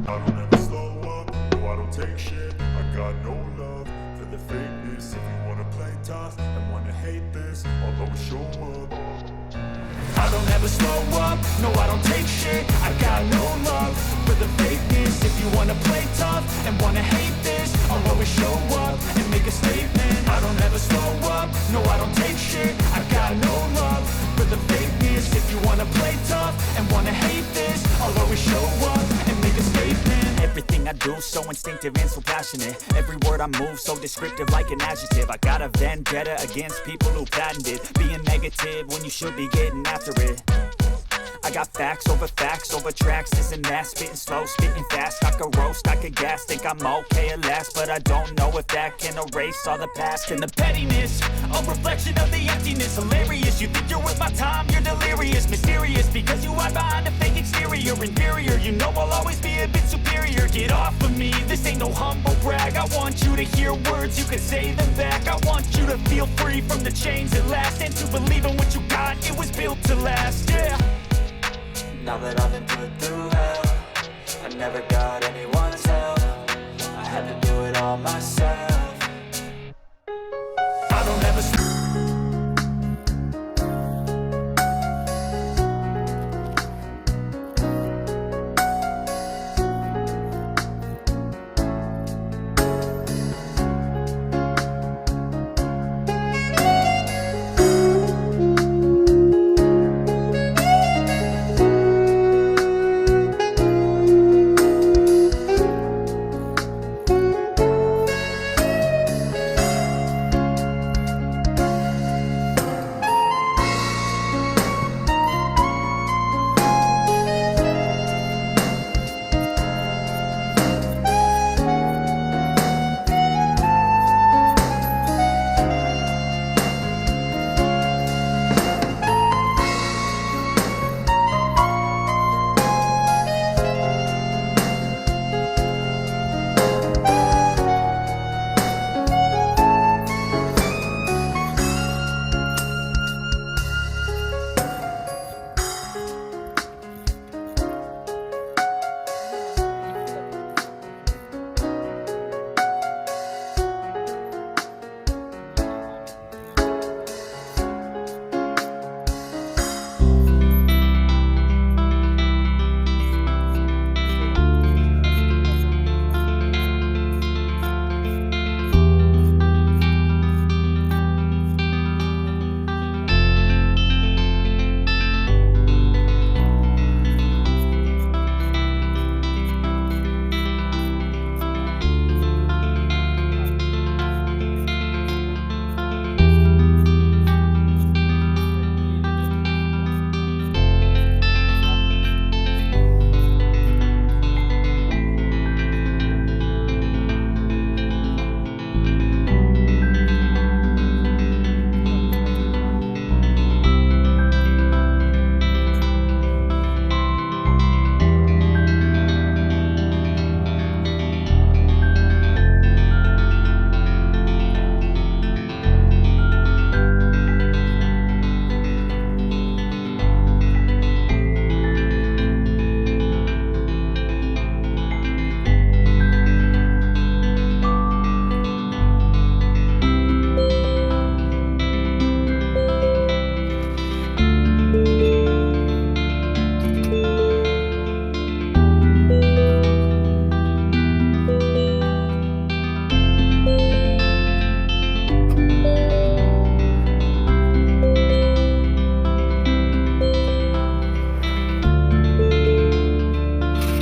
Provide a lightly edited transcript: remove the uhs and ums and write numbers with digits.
I don't ever slow up, no I don't take shit. I got no love for the fakeness. If you wanna play tough and wanna hate this, I'll always show up. I don't ever slow up, no I don't take shit. I got no love for the fakeness. If you wanna play tough and wanna hate this, I'll always show up and make a statement. I don't ever slow up, no I don't take shit. I got no love for the fakeness. If you wanna play tough and wanna hate this, I'll always show up and make a statement. Everything I do so instinctive and so passionate. Every word I move so descriptive like an adjective. I got a vendetta against people who patented being negative when you should be getting after it. I got facts over tracks, this and that. Spitting slow, spitting fast. I could roast, I could gas. Think I'm okay at last, but I don't know if that can erase all the past. And the pettiness, a reflection of the emptiness. Hilarious, you think you're worth my time, you're delirious. Mysterious, because you hide behind a fake exterior. Inferior, you know I'll always be a bit superior. Get off of me, this ain't no humble brag. I want you to hear words, you can say them back. I want you to feel free from the chains at last, and to believe in what you got, it was built to last, yeah. Now that I've been put through hell, I never got anyone's help. I had to do it all myself.